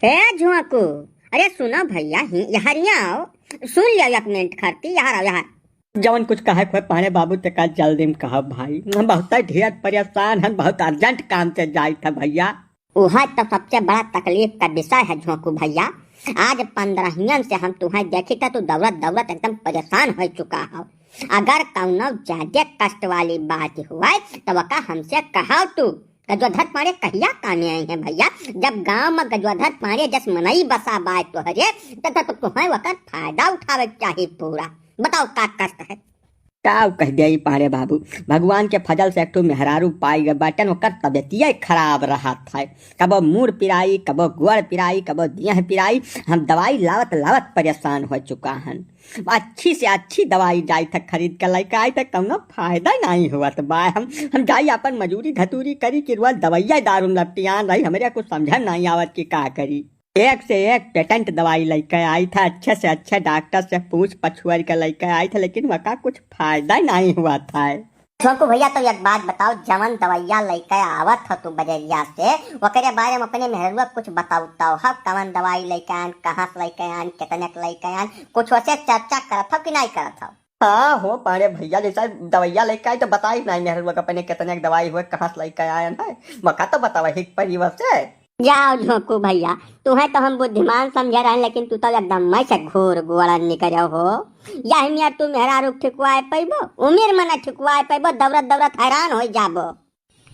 ए झुआकू, अरे सुनो भैया, यहाँ आओ, सुन लिया एक मिनट खाती, यहाँ आओ यहाँ। जवन कुछ कहे खोए पाने बाबू ते का जल्दी में कहा भाई, हम बहुत ढेर परेशान हैं, बहुत अर्जेंट काम से जाए था भैया। वह तो सबसे बड़ा तकलीफ का विषय है झोंकू भैया। आज 15 से हम तुम्हें देखी था तो दौड़त दौड़त एकदम परेशान हो चुका हो। अगर कौनो ज्यादा कष्ट वाली बात हुआ तो वका हमसे कहा तू गजोधर पाड़े कहिया काने आई है भैया। जब गांव में गजोधर पाड़े जस मनई बसा बात तोहरे तो तुम्हें वक्त फायदा उठावे चाहिए पूरा। बताओ का कष्ट है? का कह दे पारे बाबू, भगवान के फजल से एक तो मेहरारू पाई गए बटन ओकर तबियतिया खराब रहा था। कबो मुड़ पिराई, कबो गुड़ पिराई, कबो दिया पिराई। हम दवाई लावत लावत परेशान हो चुका हन। अच्छी से अच्छी दवाई जाई तक खरीद कर लेकर आई तक कौनो फायदा नहीं हुआ। तो बाय हम जाई अपन मजूरी धतूरी करी कि रुआ दवाइया दारू लपटियान रही। हमारे कुछ समझ नहीं आवत कि का करी। एक से एक पेटेंट दवाई लेकर आई था, अच्छे से अच्छे डॉक्टर से पूछ पछुआर कर लेकर आई था, लेकिन वका कुछ फायदा नहीं हुआ था। झोंकू भैया तो एक बात बताओ, जवन दवाइया लेकर आवत हो तू बजरिया से, वकरे बारे में अपने मेहरुआ कुछ बताओ हो। कवन दवाई लेकर आन, कहाँ से लेकर आन, कितने लेकर आन, कुछ वैसे चर्चा करत हो कि नहीं करत हो? हाँ हो पारे भैया, जैसा दवाइया लेकर आए तो बताई नहीं मेहरुआ अपने कितने दवाई हुए, कहाँ से लेकर आए है वका तो बतावा हिक परिवार से। जाओ झोंकू भैया, तुम्हें तो हम बुद्धिमान समझ रहे हैं, लेकिन तू तो एकदम मैं से घोर गोड़ा निकल हो। यही तू मेहरा रूप ठिकवाए पैबो, उम्र में न ठिकवाए पैबो, दौड़त दौड़त हैरान हो जाबो।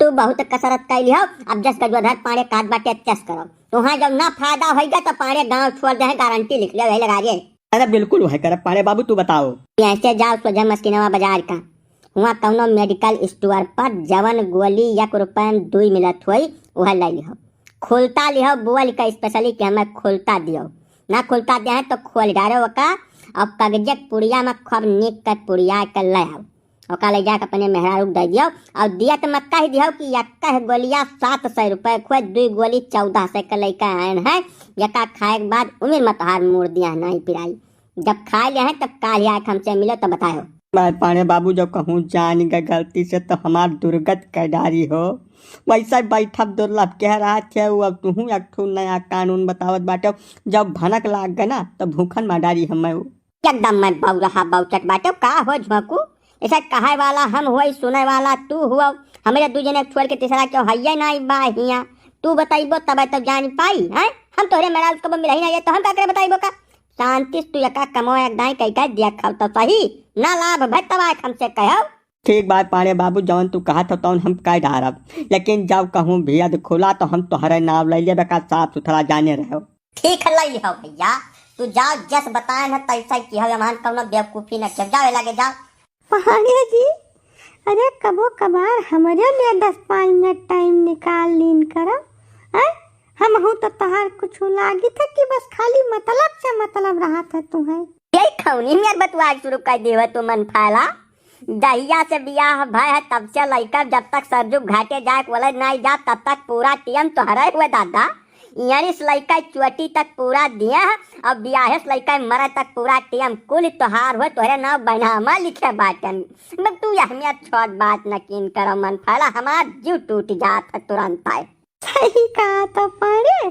तू बहुत कसरत कैली हो, अब जस गजोधर पाड़े काट बाटे चस करो। तुम्हें जब ना फायदा होगा तो पाड़े गाँव छोड़ दे, गारंटी लिख ले लगा जे। अरे बिल्कुल वही कर पारे बाबू, तू बताओ। ऐसे जाओ सोजा मस्किनवा बाजार का, वहाँ कौनो मेडिकल स्टोर पर जवन गोली 1 रुपया 2 मिलत हुई वह ले लिहो। खोलता लिहो बोल का स्पेशली कि हमें खोलता दियो, ना खोलता दिया है तो खोल डालो वका। और कागजक पुड़िया में खूब निक कर पुड़िया कर ले आओ, वका ले जाकर अपने मेहरा रूप दे दियो। और दिया तो मक्का ही दियो कि यक्का गोलियाँ 700 रुपये खुए, 2 गोली 1400 का लेकर आए हैं। यका खाए के बाद उम्र में तोहार मोड़ दिया नहीं पिराई। जब खा लिया है तब काल आए हमसे मिलो तो बताओ। पाने बाबू, जब कहूँ जान गए गलती से तो हमार दुर्गत कैदारी हो। वैसा बैठा दुर्लभ कह रहा थे, अब तू एक नया कानून बतावत बाटे। जब भनक लाग गए ना तो भूखन माडारी हमें एकदम मैं बहु रहा बहुचट बाटे। का हो झोंकू, ऐसा कहे वाला हम हुआ, सुने वाला तू हुआ। हमारे 2 जने छोड़ के तीसरा क्यों है नहीं बा हिया। तू बताइबो तब तो जान पाई है। हम तोहरे मेरा उसको मिल ही नहीं तो हम का करे बताइबो का। शांति तू यका कमो एक दाई कह दिया खाओ तो सही ना लाभ भाई तब हमसे कहो। ठीक बात पाड़े बाबू, जवन तू कहा था हम कह डारब, लेकिन जब कहूँ भेद खोला तो हम तुम्हारे नाम ले ले का साफ सुथरा जाने रहो। ठीक है ले लिहो भैया, तू जाओ जस बताए ना तैसा की हो। मान कौनो बेवकूफी न कर जाओ, लगे जाओ। पहाड़िया जी, अरे कबो कभार हमारे लिए 10-5 मिनट टाइम निकाल लीन करो। हम हूँ तो तहार कुछ लागी था कि बस खाली मतलब से मतलब रहा था तुम्हें। यही खौनी मेर बतवा शुरू कर देवे तू मन फैला। दहिया से बियाह भय है तब से लइका जब तक सरजू घाटे जाए बोले नहीं जा तब तक पूरा टीएम तो हरे हुए दादा। यानी लइका चुटी तक पूरा दिया है, अब बियाहे लइका मरे तक पूरा टीएम कुल तोहार हुए, तोहरे नाम बनामा लिखे बाटन। मैं तू अहमियत छोड़ बात न कीन करो मन फैला, हमार जीव टूट जात है तुरंत आए। सही कहा तो पड़े,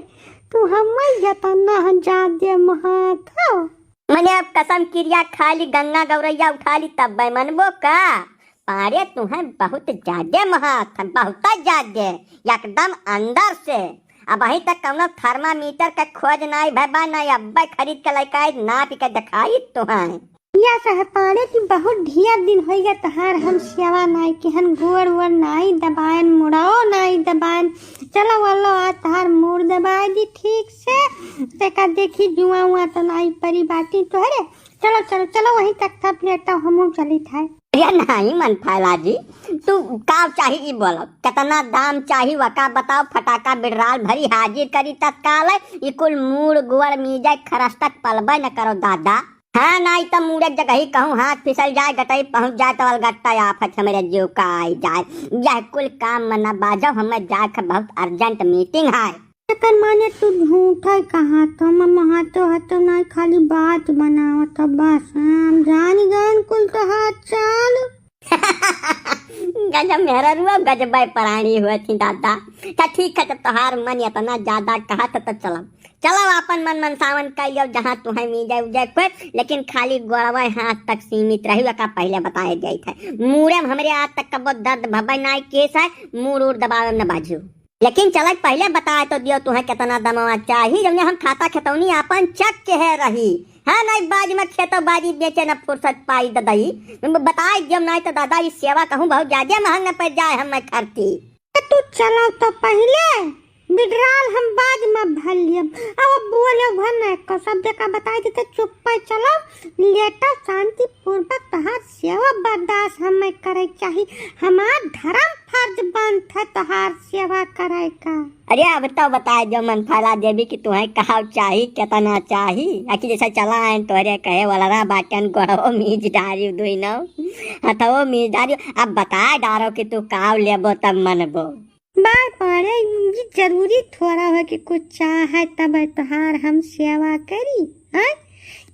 तू हमें यतना जादे महात हो। मैंने अब कसम क्रिया खा ली, गंगा गौरैया उठा ली तब मनबो का। पारे तुम्हें बहुत ज्यादा महात है, बहुत ज्यादा एकदम अंदर से। अब अभी तक कौनो थर्मामीटर का खोज नहीं भैबा नहीं, अब खरीद के लेकर नाप के दिखाई तुम्हें। या सह पाड़े की बहुत ढेर दिन हो गया तहार हम सेवा नहीं कि हन गोड़ वोड़ नहीं दबायन, मुड़ाओ नहीं दबायन। चलो वालो आज तहार मुड़ दबाई दी ठीक से, तेका देखी जुआ हुआ तो नहीं परी बाटी तोहरे। चलो चलो चलो वहीं तक था प्लेटा हम चली था। या नहीं मन फैला जी, तू का चाहिए बोलो, कितना दाम चाहिए वका बताओ। फटाका बिडराल भरी हाजिर करी तत्काल। ये कुल मूड़ गुड़ मीजा खरस्तक पलबे न करो दादा। हाँ नहीं तो मुड़े जगह ही कहूँ हाथ फिसल जाए, गटई पहुँच जाए तो अलगट्टा आफत मेरे जीव का आई जाए। यह कुल काम मना बाजो, हमें जाकर बहुत अर्जेंट मीटिंग है। लेकिन माने तू झूठा कहा तो मम्मा तो नहीं खाली बात बनाओ तो बस हम जान गए कुल तो हाथ चाल। गजब मेरा रुआ गजब प्राणी हुए थी दादा। ठीक है, जब तोहार मन इतना ज्यादा कहा तो चलो चलो अपन मन मनसावन कहियो जहाँ तुम्हें मीजे उजे कोई, लेकिन खाली गोड़वा हाथ तक सीमित रही का पहले बताए गए थे। मुड़े में हमरे आज तक कबो दर्द भबई नाई केस है, मुड़ उड़ दबावे न बाजू। लेकिन चल पहले बताए तो दियो तुम्हें कितना दमवा चाहिए, जब हम खाता खतौनी अपन चक के है रही है नहीं बाज में खेतो बाजी बेचे न फुर्सत पाई ददाई बताए जब नहीं तो दादा इस सेवा कहूँ बहुत ज्यादा महंगा पड़ जाए हम खर्ची। तू चलो तो पहले बिडराल हम बाद में भर लियब। अब बोले भर न को सब जगह बताई देते चुप पे चलो लेटा शांति पूर्वक तहार सेवा बर्दाश्त हमें करे चाहिए। हमार धर्म फर्ज बनता तहार सेवा करे का। अरे अब तो बताए जो मन फैला देवी कि तुम्हें कहा चाहिए कितना चाहिए, आखिर जैसा चला है तोरे कहे वाला रहा बाटन गोड़ो मीज डारी दुई नो हथो मीज डारी। अब बताए डारो कि तू काव लेबो तब मनबो। बार पारे ये जरूरी थोड़ा है कि कुछ चाहे तब तोहार हम सेवा करी है।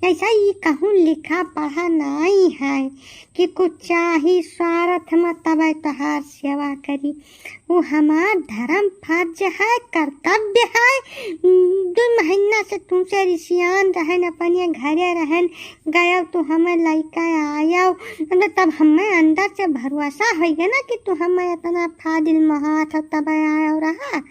ऐसा ये कहूँ लिखा पढ़ा नहीं है कि कुछ चाहे स्वार्थ में तब तोहार सेवा करी। वो हमार धर्म फर्ज है, कर्तव्य है। 2 महीना से तुमसे रिसियान रहन अपने घरे रहन गया तो हमें लड़का आया तब हमें अंदर से भरोसा होगा ना कि तू हमें इतना फादिल महात तब आया रहा।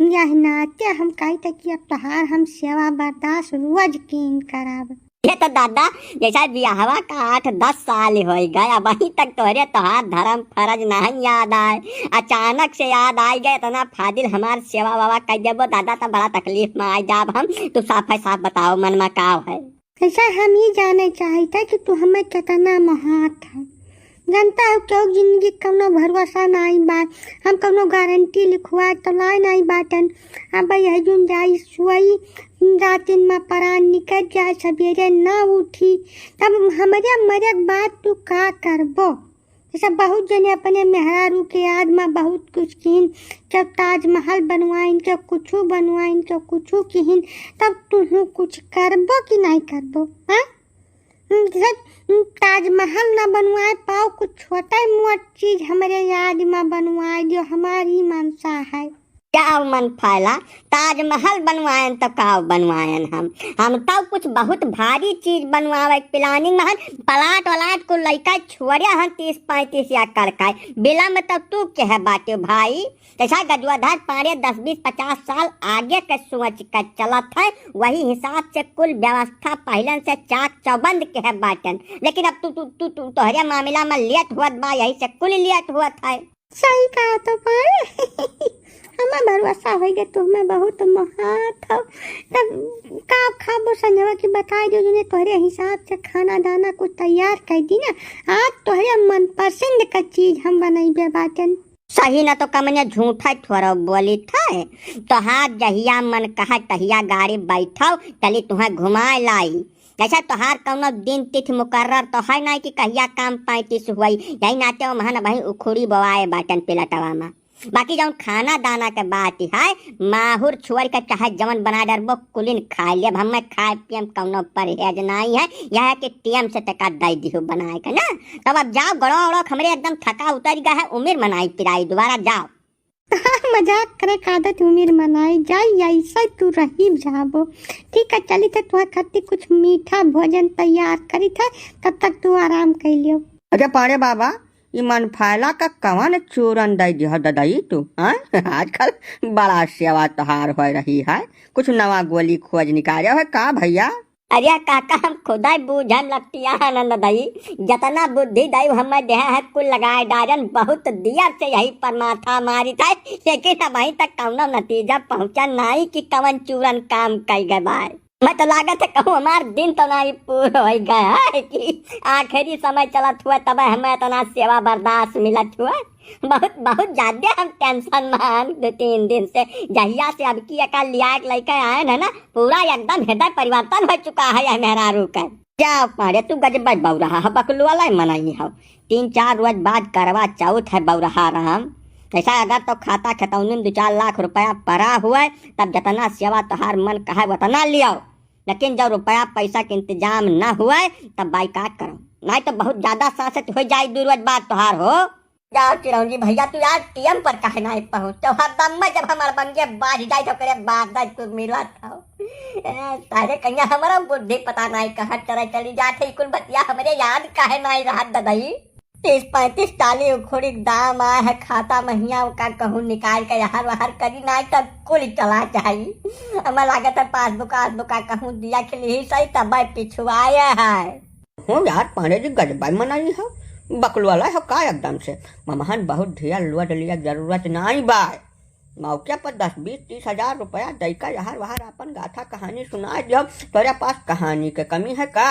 यह नाते हम कही तक कि अब तोहार हम सेवा बर्दाश्त रोज कीन कराब। ये तो दादा जैसा ब्याहवा का 8-10 साल हो गए, अब वहीं तक तोहरे तोहार धर्म फर्ज नहीं याद आए, अचानक से याद आई गए इतना फादिल हमार सेवा वावा कर देबो दादा तो बड़ा तकलीफ में आ जाब हम। तू साफ बताओ मन में का है। ऐसा हम ये जाने चाहते कि तू हमें कितना महात है। जानता है क्यों जिंदगी कौनो भरोसा नहीं बा, हम कौनो गारंटी लिखवा तो लाई नहीं बाटन। अब यह जुन जाई सुई रातिन में परान निकल जाए सवेरे न उठी तब हमारे मरक बात तू का करबो। जैसा बहुत जने अपने मेहरारू के याद में बहुत कुछ किन, जब ताजमहल बनवाइन के कुछ बनवाइन के कुछ किन तब तू कुछ करबो कि नहीं करबो। हाँ ताजमहल न बनवाए पाओ कुछ छोटा मोट चीज हमारे याद में बनवाए जो हमारी मनसा है। क्या मन फैला ताजमहल बनवाएं तो का बनवाएं हम तो कुछ बहुत भारी चीज बनवावे प्लानिंग में पलाट वलाट को लड़का छोड़े हम 30-35 या करकाए बिला में तब तू कह बाटे भाई। ऐसा गजवाधार पारे 10-20-50 साल आगे के सोच कर चलत है, वही हिसाब से कुल व्यवस्था पहले से चाक चौबंद कह बाटन। लेकिन अब तू तोहरे मामला में लेट हुआ बा, यही से कुल लेट हुआ है। सही कहा तो पाए हमें भरोसा हो गया तुम्हें बहुत महात हो तब का खाबो संजवा की बताए जो जिन्हें तोहरे हिसाब से खाना दाना कुछ तैयार कर दी ना। आज तोहरे मन पसंद का चीज हम बनाई बाटन। सही न तो कमने झूठा थोड़ा बोली था तो हाथ जहिया मन कहा तहिया गाड़ी बैठाओ चली तुम्हें घुमाए लाई। जैसा तोहार कौनो दिन तिथि मुकर्रर तो है नहीं कि कहिया काम 35 हुई, यही नाते हो महन भाई उखुड़ी बवाए बाटन पिलटवा में। बाकी जौन खाना दाना के बात है माहुर छुअर के चाहे जवन बना डरबो कुलिन खा लिया। हमें खाए पियम कौनो परहेज नहीं है, यह है कि टीएम से टका दई दिहो बनाए के ना। तब अब जाओ गड़ो उड़ो हमरे एकदम थका उतर गया है, उम्र मनाई पिराई दोबारा जाओ। मजाक करे का आदत उम्र मनाई जाई ऐसा तू रही जाबो। ठीक है चली थे तुहा खातिर कुछ मीठा भोजन तैयार करी था तब तक तू आराम कर लियो। अरे पारे बाबा ये मन फैला का कवन चूरन दई दिह ददाई तू। आजकल बड़ा सेवा तहार हो रही है, कुछ नवा गोली खोज निकाले है का भैया। अरे काका हम खुदा बूझन लगतिया आनंद दई जतना बुद्धि दई हमें देह है कुल लगाए डारन बहुत दिया से यही पर माथा मारी था, लेकिन अब अभी तक कौनो नतीजा पहुंचा नहीं कि कवन चूरन काम कर गए बाय। मैं तो लागत है कहूँ हमार दिन तो नहीं पूरा हो गया है कि आखिरी समय चलत हुआ तब हमें इतना सेवा बर्दाश्त मिलत हुआ। बहुत ज्यादा हम टेंशन में 2-3 दिन से जहिया से अब की अकाल लिया लेके आए है ना पूरा एकदम हृदय परिवर्तन हो चुका है मेहरारू का। क्या मारे तू गजब बौ रहा है बकलू वाला मनाई है 3-4 रोज बाद करवा चौथ है बौ रहा हम। ऐसा अगर तो खाता खतौनी 2-4 लाख रुपया पड़ा हुआ है तब जितना सेवा तोहार मन कहा उतना लियो, लेकिन जब रुपया पैसा के इंतजाम न हुआ है तब बाइकाट करो, नहीं तो बहुत ज्यादा सांसत हो जाए 2 रोज बाद तोहार हो। जाओ चिरौंजी भैया तू यार टीएम पर कहे नहीं पहुँच तो हर दम में जब हमारे बंगे बाज जाए तो करे बाद को मिला था तारे कन्या हमारा बुद्धि पता नहीं कहाँ चला चली जाते कुल बतिया हमरे याद काहे नहीं रहा ददई 30-35 उखोड़ी दाम आया है खाता महिया का कहूँ निकाल के यहाँ बाहर करी नहीं तब कुल चला चाहिए हमें लागत है पासबुक कहूँ दिया के लिए सही तब पिछुआया है। हो यार पांडे जी गजबाई मनाई है बकलवाला है का एकदम से ममहन बहुत ढेर लुट लिया जरूरत नहीं बाय मौके पर 10-20-30 हजार रुपया दैका यहाँ बाहर अपन गाथा कहानी सुना जब तेरे पास कहानी के कमी है का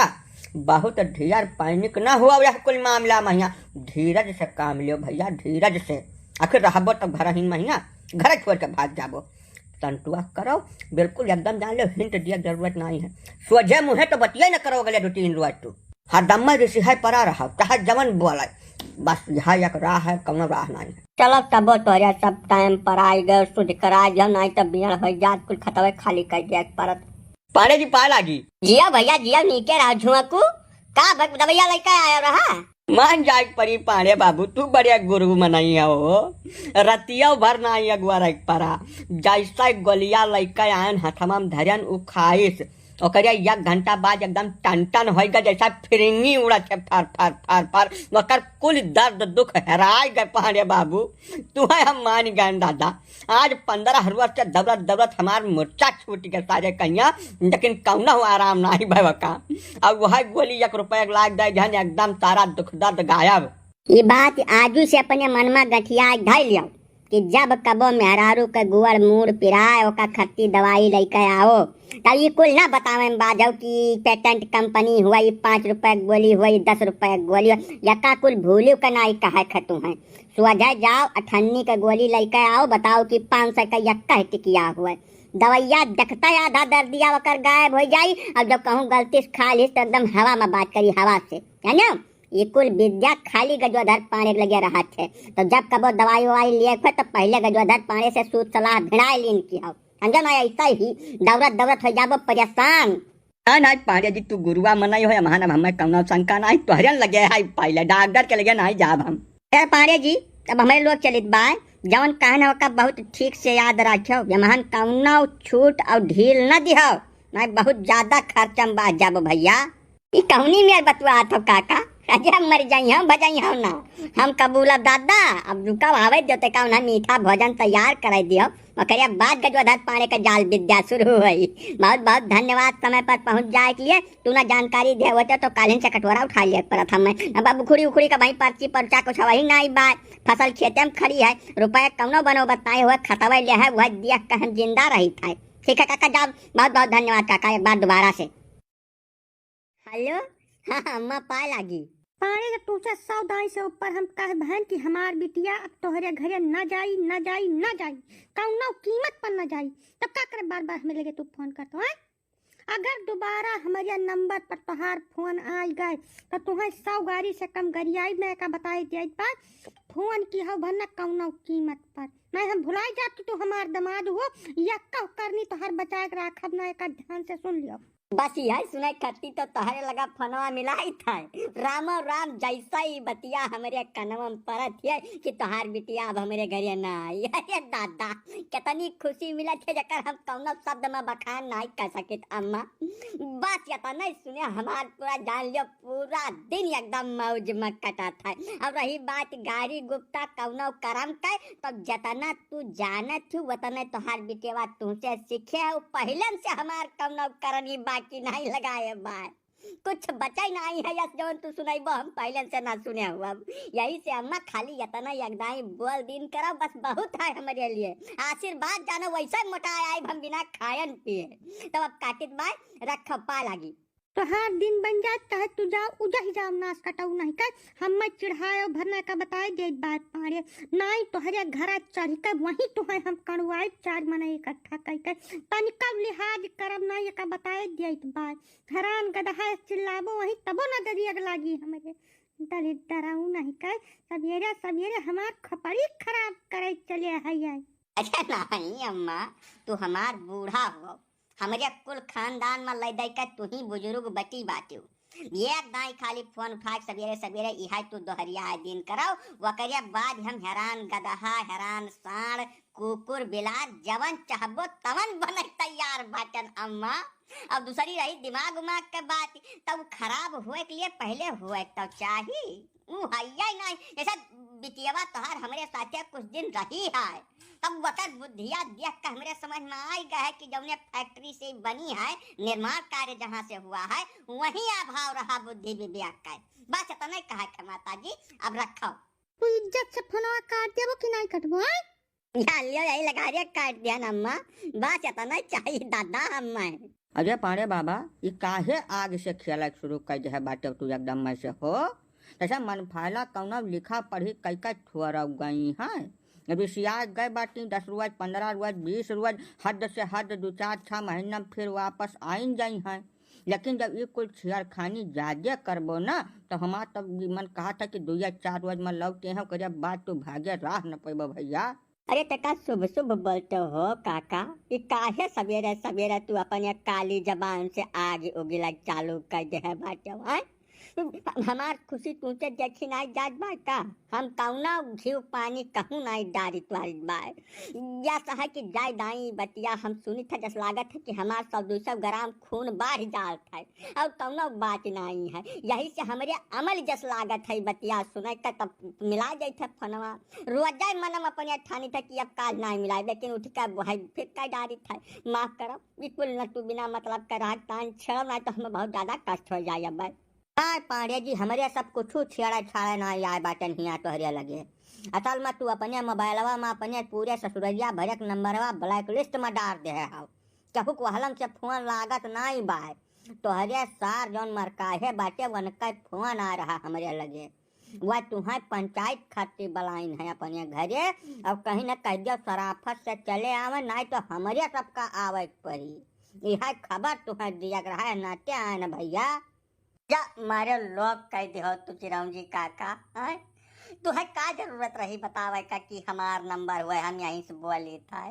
बहुत ढेर पैनिक न हुआ यह कुल मामला महिया धीरज से काम लियो भैया धीरज से आखिर रहबो तब घर ही महिया घर छोड़ के भाग जाबो तंटुआ करो बिल्कुल एकदम जान लो हिंट दिया जरूरत नहीं है सोझे मुँहे तो बतिया न करो अगले 2-3 रोज तू हर दम्मा ऋषि है परा रहा चाहे जवन बोला बस यहाँ एक राह है कौन राह नहीं है। चलो तब तोरे सब टाइम पर आई गए शुद्ध करा जब नहीं तब बियर हो जात कुल खतवे खाली कर दिया परत पांडे जी पाए लागी जिया भैया जिया नीचे रहा झुआकू का दवैया लेकर आया रहा मान जाए परी पांडे बाबू तू बढ़िया गुरु मनाई हो रतिया भर नहीं अगुआ रख परा जैसा गोलिया लैका आयन हथमा में धरन उ खाइस ओकरे 1 घंटा बाद एकदम टन हो गया जैसा फिरंगी उड़ा छे फार फार फार फार मकर कुल दर्द दुख हराए गए पांडे बाबू तुम्हें हम मान गए दादा आज 15 वर्ष से दौलत हमार मोर्चा छूट के सारे कहिया लेकिन कौना हो आराम नहीं भय का अब वह गोली 1 रुपया लाग दे जहन एकदम सारा दुख दर्द गायब। ये बात आजू से अपने मन में गठिया धर लिया कि जब कबो मेहरारू के गुअर मूड पिराए ओका खट्टी दवाई लेकर आओ तब ये कुल ना बतावे बाजो कि पेटेंट कंपनी हुआ 5 रुपए गोली हुआ 10 रुपए गोली यका कुल भूलियो का नाई कहा खतु है सुबह जाओ 98 का गोली लेकर आओ बताओ कि 500 का यक्का टिकिया हुआ दवैया देखता आधा दर्दिया वकर गायब हो जाई अब जब कहूँ गलती से खा ली तो एकदम हवा में बात करी हवा से है ना ये कुल विद्या खाली गजोधर पाने लगे रहा थे तो जब कबो दवाई ववाई लिए थे तो पहले गजोधर पाने से सूद सलाह भिड़ाए लीन की हो समझो ना ऐसा ही दौरत हो जाबो परेशान ना पांडे जी तू गुरुआ मनाई हो महान हमें कौना शंका नहीं तोहरन लगे है पहले डॉक्टर के लगे नहीं जाब हम पांडे जी अब हमारे लोग चलित बाय जवन कहना का बहुत ठीक से याद रखो महान कौना छूट और ढील न दिहो नहीं बहुत ज्यादा खर्चा बाज जाबो भैया ये कौनी में बतवा तो काका अजय मर जाई हम बजाई हम ना हम कबूला दादा अब रुका आवे देते का उन्हें मीठा भोजन तैयार कराई दियो मकरिया बाद गजवाधर पाने का जाल विद्या शुरू हुई बहुत बहुत धन्यवाद समय पर पहुंच जाए के लिए तू ना जानकारी दे होते तो कालीन से कटोरा उठा लिया पर था मैं अब उखड़ी उखड़ी का भाई पर्ची पर्चा कुछ वही नहीं बात फसल खेते में खड़ी है रुपये कौनो बनो बताए हुए खतवा लिया है वह दिया कहीं जिंदा रही था ठीक है काका जाओ बहुत बहुत धन्यवाद काका एक बार दोबारा से हेलो हाँ अम्मा पा लागी पानी के टूचा 100 दाई से ऊपर हम कहे बहन की हमार बिटिया अब तोहरे घरे न जाई कौनो कीमत पर न जाई तब का करे बार बार हमें लगे तू फोन करतो है अगर दोबारा हमारे नंबर पर तोहार फोन आ गए तो तुम्हें 100 गाड़ी से कम गरियाई में का बताई दिया बात फोन की हो भरना कौनो कीमत पर नहीं हम भुलाई जात तू हमार दमाद हो या कह करनी तोहार बचा के राखब ना एक ध्यान से सुन लियो बस यही सुनाई करती तो तहरे लगा फनवा मिलाई था राम जैसा ही बतिया हमारे कनवा में परत है कि तोहार बिटिया अब हमारे घरे ना आई अरे दादा कितनी खुशी मिला थे जकर हम कौनो शब्द में बखान नहीं कर सके अम्मा बस ये नहीं सुने हमार पूरा जान लियो पूरा दिन एकदम मौज में कटा था अब रही बात गाड़ी गुप्ता कौनो करम का तो जतना तू जानत थी वतना तोहार बिटिया तुमसे सीखे पहले से हमार कौनो करनी बाकी नहीं लगाए बात कुछ बचा नहीं है यस जवन तू सुनाई हम पहले से ना सुने हुआ यही से अम्मा खाली इतना यकदाई बोल दिन करो बस बहुत है हमारे लिए आशीर्वाद जानो वैसा मोटा आए हम बिना खायन पिए तब अब काटित बाय रख पा लागी तो हर दिन बन जाए चाहे तू जाओ उजा ही जाओ नाश कटाऊ नहीं कर हम चिढ़ाए भरने का बताए दे बात पारे नहीं तोहरे घर चढ़ कर वहीं तुम्हें हम कड़वाए 4 मने इकट्ठा कर तनिका लिहाज करब नहीं का बताए दिए बात हरान गदहा चिल्लाबो वहीं तबो न दरिया लागी हमारे दलित डराऊ नहीं कर सवेरे हमार खपड़ी खराब करे चले है अच्छा नहीं अम्मा तू हमार बूढ़ा हो हमारे कुल खानदान में लय दई का तू ही बुजुर्ग बची बातू एक दाई खाली फोन उठा सवेरे इहा तू दोहरिया दिन कराओ वकरिया बाद हम हैरान गदहा हैरान साण कुकुर बिलार जवन चाहबो तवन बने तैयार बाटन अम्मा अब दूसरी रही दिमाग उमाग के बात, तब खराब हुए के लिए पहले हुए तब चाहिए ऊ हैया ही नहीं। जैसा बिटियावा तोहार हमरे साथे कुछ दिन रही है, तब वक्त बुद्धिया देख कर हमरे समझ में आई गया है कि जौने फैक्ट्री से बनी है, निर्माण कार्य जहाँ से हुआ है वहीं अभाव रहा बुद्धि विवेक का। बस इतना ही कहा के माता जी, अब रखो। तू इज्जत से फोनवा काट देबो कि नहीं कटबो? या लियो यही लगा दिया, काट दिया ना अम्मा, बस इतना ही चाहिए दादा हमें। अरे पाड़े बाबा, ये काहे आग से खेला शुरू कर दे है बाटे तू एकदम में से हो। तैसा मन फायला कौना लिखा पढ़ी कई कई ठुअरा गई है। अभी सिया गए बाटी 10 रोज 15 रोज 20 रोज, हद से हद 2-4-6 महीना फिर वापस आइन जाई हैं। लेकिन जब ये कुल छेड़खानी ज्यादा करबो ना, तो हमार तब मन कहा था कि 2 या 4 रोज में लौटे हैं, करे बात तू भागे राह न पैबो भैया। अरे तका शुभ शुभ बोलते हो काका, ये काहे सवेरे सवेरे तू अपने काली जबान से आगे उगला चालू कर दे है बाटे है। हमार खुशी तुझे देखी नहीं जात बा का, हम कौना घी पानी कहूँ नहीं डारी तुम्हारी बाय। या सहा कि जाय दाई बतिया हम सुनी था, जस लागत है कि हमार 100-200 ग्राम खून बाढ़ जात है और कौना बात नहीं है। यही से हमारे अमल जस लागत है बतिया सुने का, तब मिला जाए थे फनवा रोजा मनम अपने ठानी था कि अब काल नहीं मिला, लेकिन उठ का फिर का डारी था। माफ करो, बिल्कुल न तू बिना मतलब का राग तान छेड़ नहीं तो हमें बहुत ज्यादा कष्ट हो जाए। अब आय पांडे जी, हमारे सब कुछ छेड़ा छाड़ा ना आए बाटन हिया तोहरे लगे। असल में तू अपने मोबाइलवा में अपने पूरे ससुररिया भरक नंबरवा ब्लैक लिस्ट में डाल दे है। कहू को हलम से फोन लागत नहीं बाय, तोहरे सार जौन मरकाहे बाटे वनका फोन आ रहा हमारे लगे। वह तुम्हें पंचायत खातिर बलाइन है अपने घरे, अब कहीं न कह दियो सराफत से चले आवे, नहीं तो हमारे सबका आवे पड़ी। यह खबर तुम्हें दिया रहा है नाते आए न भैया। या मारे लोग कह दे तू चिरौं जी काका है, तुहे का जरूरत रही बतावे का कि हमार नंबर हुआ हम यहीं से बोली था।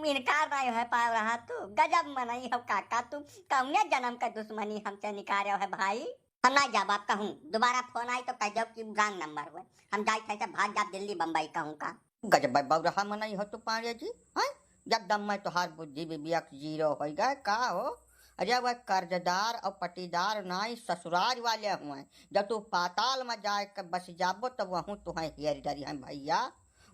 इनकार नहीं है पा रहा तू, गजब मनई हो काका, तू कौने जन्म का दुश्मनी हमसे निकाले है भाई। हम ना जा बाप कहूँ, दोबारा फोन आई तो कह जाओ कि रंग नंबर हुआ, हम जाए थे भाग जा दिल्ली बम्बई कहूँ का। गजब बौरहा मनई हो तू पांडे जी है, एकदम में तोहार बुद्धि विवेक जीरो हो गए का हो। अरे वह कर्जदार और पटीदार नाई ससुराल वाले हुए, जब तू पाताल में जाए कर बस जाबो तो वहूँ तुम्हें हेर डरी है भैया।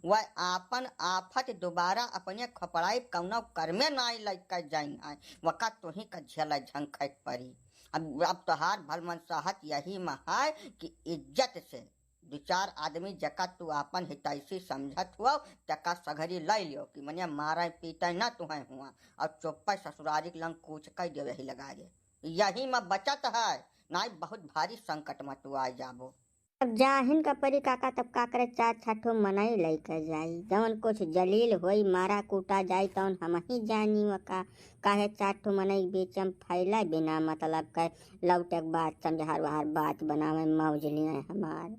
वह आपन आफत दोबारा अपने खपड़ाई कौनो कर्मे नाई लग कर जाई है, वक़्त तुही का झेला झंख पड़ी। अब तोहार भलमन साहत यही में है कि इज्जत से 2-4 आदमी जका तू आपन हितैषी समझत हुआ तका सघरी लै लियो कि मने मारे पीटे न तुम्हें हुआ, और चुप्पा ससुरारी लंग कूच कर दे रही लगा दे। यही में बचत है, नहीं बहुत भारी संकट में तू आ जाबो। अब जाहिन का परी काका तब का करे 4-6 मनई लेकर जाई, जवन कुछ जलील होई मारा कूटा जाई तवन हम ही जानी वका। काहे 4 मनई बीचम फैला बिना मतलब का लौटक बात समझार वहार बात बनावे मौज लिए हमार।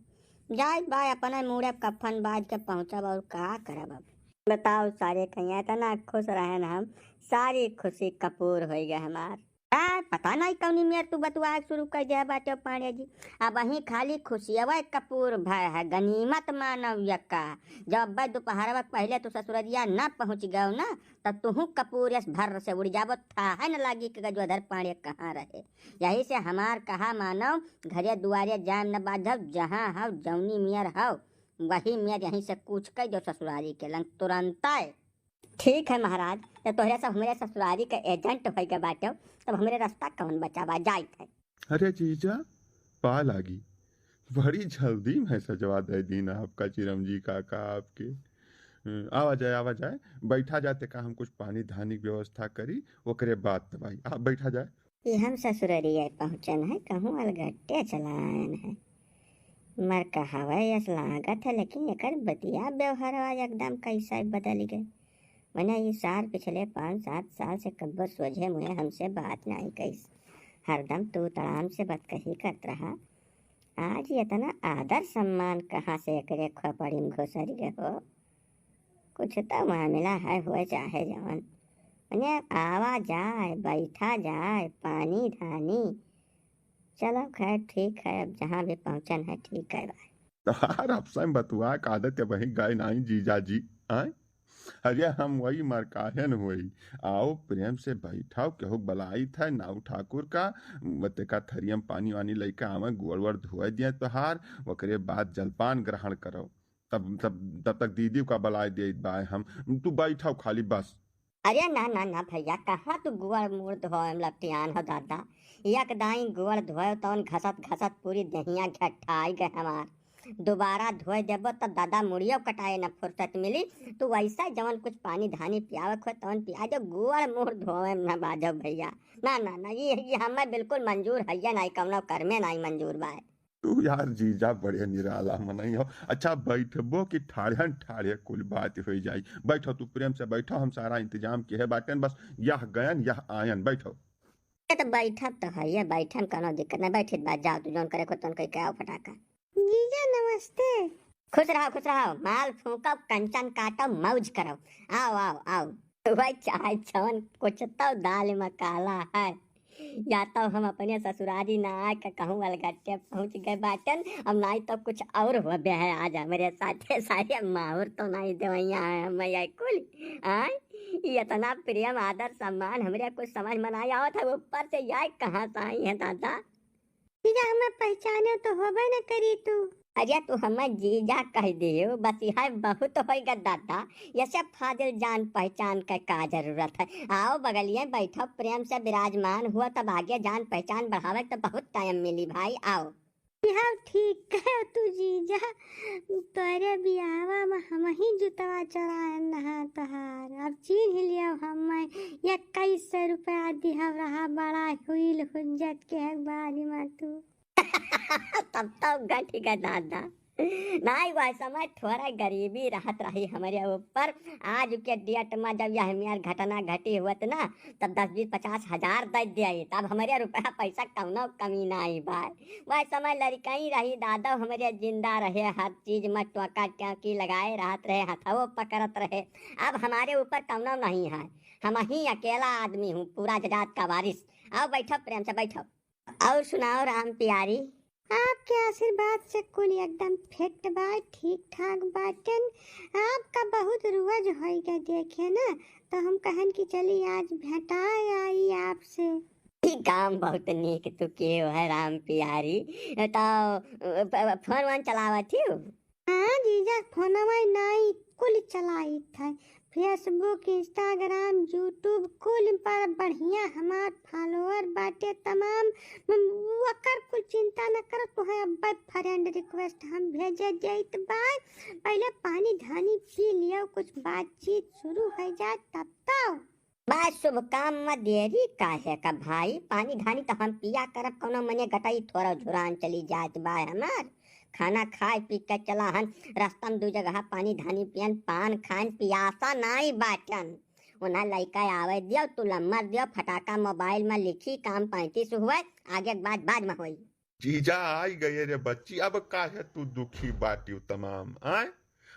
जाए बाय अपना मुड़े कफन बाज के पहुँचब और का करब। अब बताओ सारे कहिया इतना खुश रहे न, हम सारी खुशी कपूर हो गए हमार। पता नहीं कौनी मेर तू बतुआ शुरू कर दे बाटे पांडे जी। अब वही खाली खुशियावा कपूर भय है, गनीमत मानव यक्का। जब भाई दोपहर पहले तो ससुररिया न पहुँच गयो ना, तब तुहू कपूर भर से उड़ जाबो, था है न लागी कि गजोधर पांडे कहाँ रहे। यही से हमार कहा मानव घरे दुआरे जाम न बाधव, जहाँ हव जौनी मियर हव वही मियर यहीं से कूच कर जो ससुरारी के लंग तुरंत। ठीक है महाराज, तो तोहरे सब हमारे ससुरारी के एजेंट हो गए बाटे, तब हमारे रास्ता कौन बचावा जाए थे। अरे जीजा पा लागी, बड़ी जल्दी में सजवा दे दीन आपका चिरम जी काका आपके। आवा जाए बैठा जाते का, हम कुछ पानी धानी की व्यवस्था करी ओकरे बात दवाई, आप बैठा जाए। ये हम ससुरारी पहुँचन है, कहूँ अलगट्टे चलान है मर कहावा यस लागत है, लेकिन एकर बतिया व्यवहार एकदम कैसा बदल गए। मैंने ये साल पिछले 5-7 साल से कब्बर सोझे मुझे हमसे बात नहीं कैस, हरदम तू तड़ाम से बदकही करत रहा। आज इतना आदर सम्मान कहाँ से करे खोपड़ी में घुसर गए हो। कुछ तो मामला है हो चाहे जवन, मैंने आवा जाए बैठा जाए पानी धानी। चलो खैर ठीक है, अब जहाँ भी पहुँचन है ठीक है भाई। आप सब बतुआ आदत है वही गाय नहीं जीजा जी आए। अरे हम वही मरकाहन हुई। आओ प्रेम से बैठाओ, केहू बलाई था नाऊ ठाकुर का, बते का थरियम पानी वानी लेके आवे, गोड़ वोड़ धोए दिए तोहार, ओकरे बाद जलपान ग्रहण करो। तब तक दीदी का बलाई दे बाय हम। तू बैठाओ खाली बस। अरे ना ना ना भैया, कहाँ तू गुड़ मुड़ धोए लपटियान हो दादा। एक दाई गुड़ धोए तौन घसत घसत पूरी दहिया घटाई गए हमार। दोबारा धोए देबो तो दादा मुड़ियो कटाए न फुर्सत मिली। तू वैसा जवन कुछ पानी धानी पियावे खो तवन पिया जो, गुड़ मुड़ धोए न बाजो भैया। ना ना ना, ये हमें बिल्कुल मंजूर है नहीं, कवनो कर में नहीं मंजूर बा। तू यार जीजा बड़े निराला मनई हो। अच्छा बैठबो कि ठाड़ियन ठाड़े कुल बात हो जाई। बैठो, तू प्रेम से बैठो, हम सारा इंतजाम किए बाटन, बस यह गयन यह आयन। बैठो। तो बैठब तो है ये, बैठम कोनो दिक्कत नहीं, बैठित बात जाओ तू जौन करे को तौन कह के आओ फटाका। जीजा नमस्ते। खुश रहो, माल फूको, कंचन काटो, मौज करो। आओ आओ आओ। वही चाय छवन कुछ तो दाल में काला है। या तो हम अपने ससुरारी ना आ के कहूँ अलगट्टे पहुँच गए बाटन, अब नहीं तो कुछ और हो गया है। आज मेरे साथे सारे माहौर तो नहीं देवैया है मैं कुल। आय ये इतना प्रेम आदर सम्मान हमरे कुछ समझ में नहीं आवत है, ऊपर से यह कहाँ से आई है दादा। जीजा हमें पहचाने तो होबे न करी तू। अरे तू हमें जीजा कह दियो, बस यह बहुत होगा दादा। ये सब फाजिल जान पहचान का जरूरत है। आओ बगलिए बैठो, प्रेम से विराजमान हुआ, तब आगे जान पहचान बढ़ावे तो बहुत टाइम मिली भाई। आओ। बिहाव ठीक कह तू जीजा, तोरे बियावा में हम ही जुतवा चढ़ाए नहा तहार। अब चीन ही लिया हम 2100 रुपया दिहव रहा, बड़ा हुईल हुज्जत के बारी में तू। तब तो गठ गए दादा। नहीं वह समय थोड़ा गरीबी रहत रही हमारे ऊपर। आज के डेट में जब यह मेरी घटना घटी हुआ ना, तब 10-20-50 हजार दे दिए, तब हमारे रुपया पैसा कौनो कमी नहीं भाई। वह समय लड़का ही रही दादा, हमारे जिंदा रहे, हर चीज में टोका टोकी लगाए रहत रहे, हथवो पकड़त रहे। अब हमारे ऊपर कौनो नहीं है, हम ही अकेला आदमी हूँ, पूरा जजात का वारिस। आओ बैठो प्रेम से बैठो। और सुनाओ राम प्यारी। आपके आशीर्वाद से कुल एकदम फिट बा, ठीक ठाक बाटन। आपका बहुत रुआज होइगा देखे ना, तो हम कहन कि चली आज भेटाए आई आपसे। काम बहुत नीक तू के है राम प्यारी। तो फोन वन चलावत थी। हाँ जीजा फोनवा नहीं कुल चलाई था, फेसबुक इंस्टाग्राम यूट्यूब कुल पर बढ़िया हमार फॉलोअर बाटे तमाम। वकर कुल चिंता न करो, तुम्हें अब फ्रेंड रिक्वेस्ट हम भेजे जाइत बा। पहले पानी धानी पी लियो, कुछ बातचीत शुरू हो जाए तब तो। बस शुभ काम में देरी काहे का भाई, पानी धानी तो हम पिया करब, कोनो मने गटाई थोड़ा झुरान चली जात बा हमार। खाना खाए पी के चला हन, रास्ता में 2 जगह पानी धानी पियन, पान खान, पियासा नहीं बाटन। उन्हें लड़का आवे दियो, तू नंबर दियो, फटाका मोबाइल में लिखी, काम 35 हुए, आगे बात बाद में हुई। जीजा आई गए रे बच्ची, अब काहे तू दुखी बाटी तमाम। आय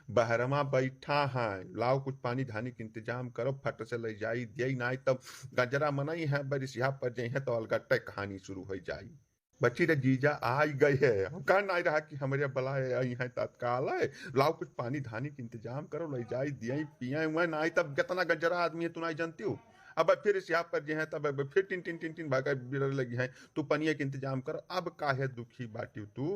बहरमा बैठा है, लाओ कुछ पानी धानी के इंतजाम करो, फट से ले जाई दियई नहीं तब गजरा मनाई है बरिस यहाँ पर जाई है तो अलगट्टे कहानी शुरू हो जाई। बच्ची रे जीजा आई गई है, हम कह नहीं रहा कि हमारे बुलाए आई है तत्काल है। लाओ कुछ पानी धानी के इंतजाम करो, ले जाई दियई पिए हुए नहीं तब कितना गजरा आदमी है तू नहीं जानती हो। अब फिर इस यहाँ पर जो है तब फिर टिन टिन टिन टिन भागा बिरर लगी है, तू पनिया के इंतजाम करो। अब काहे दुखी बाटी तू।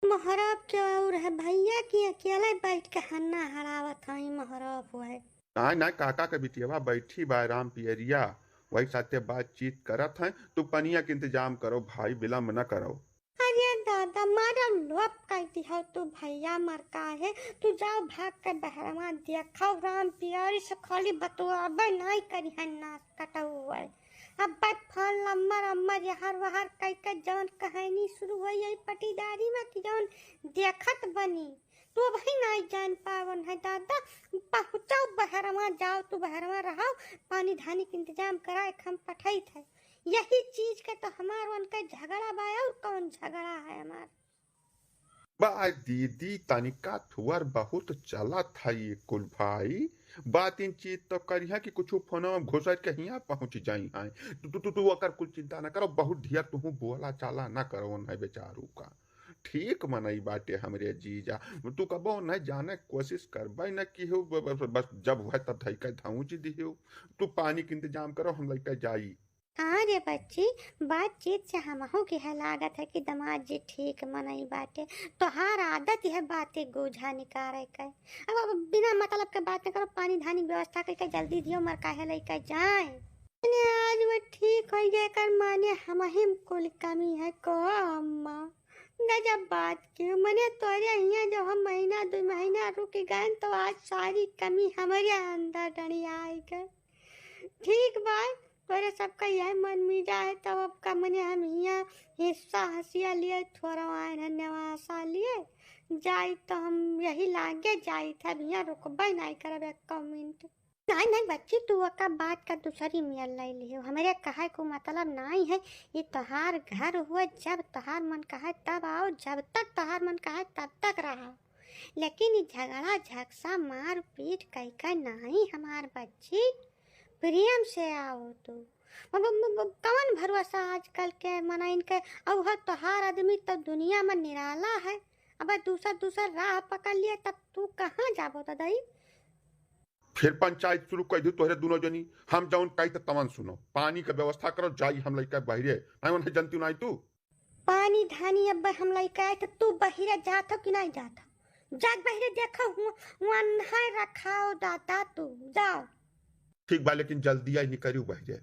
मोहरब के और है भैया की अकेले बैठ के हन्ना हरावत हई मोहरब हुए। नहीं नहीं, काका के बिटियावा बैठी बा राम पियरिया, वही साथे बातचीत करत हैं। तू पनिया के इंतजाम करो भाई, विलम्ब न करो। अरे दादा मारा लोप कहती है तू भैया मर का है, तू जाओ भाग के बहरवा देखो राम पियरी से खाली बतुआ नहीं करी है नाच कटुआ। अब फोन नंबर अम्मा जहर वहर कई के जौन कहानी शुरू हो यही पटीदारी में कि जौन देखत बनी, तू भाई नहीं जान पावन है दादा। पहुँचाओ बहरवा, जाओ तू बहरवा रहो, पानी धानी के इंतजाम करा, हम पठाई थे। यही चीज के तो हमार उनका झगड़ा बा, और कौन झगड़ा है हमार। बा दीदी तनिका थुअर बहुत चला था ये कुल भाई, बात इन चीज तो करिया कि कुछ फोन में घुसट के हिया पहुंच जाई है। तू अकर कुल चिंता न करो, बहुत ढिया तू बोला चाला न करो न बेचारू का। ठीक मनई बाटे हमरे जीजा। तू कबो न जाने कोशिश करबे न कि हो बस जब हुआ तब धइका धौच दियो। तू पानी के इंतजाम करो, हम लइका जाई। हाँ रे बच्ची, बातचीत से हमहू के है लागत है कि दामाद जी ठीक मनई बाटे। तोहार आदत है बातें गोझा निकारे के। अब बिना मतलब के बात न करो, पानी धानी व्यवस्था करके जल्दी दियो, मर काहे लइका जाए। आज वो ठीक हो गए कर माने हम ही कुल कमी है को अम्मा। गजब बात क्यों मने तोरे यहाँ जब हम महीना 2 महीना रुक गए तो आज सारी कमी हमारे अंदर डड़ी आई गए। ठीक बात तोरे सबका यह मन में जाए तब अब का मने हम यहाँ हिस्सा हंसिया लिए थोड़ा आए धन्यवाद लिए जाई तो हम यही लागे जाई था। अब यहाँ रुकबे नहीं करब 1 मिनट। नहीं नहीं बच्ची, तू का बात का दूसरी मियल ले लियो, हमारे कहे को मतलब नहीं है। ये तोहार घर हुआ, जब तोहार मन कहे तब आओ, जब तक तोहार मन कहे तब तक रहो। लेकिन ये झगड़ा झगसा मार पीट कह नहीं हमार बच्ची, प्रेम से आओ। तू कौन भरोसा आजकल के मना इनके। अब हो तोहार आदमी तो दुनिया में निराला है। अब दूसर राह पकड़ लिए तब तू कहाँ जाबो दादाई। फिर पंचायत शुरू कर दी तोहरे दोनों जनी। हम जौन कही तो तमन सुनो, पानी के व्यवस्था करो, जाई हम लइका बहिरे नहीं जनती नहीं। तू पानी धानी अब हम लइका तो तू बहिरे जात हो कि नहीं जात हो? जाग बहिरे देखो वहाँ नहाय रखाओ दादा, तू जाओ। ठीक बा, लेकिन जल्दी आई नहीं करियो बहिरे।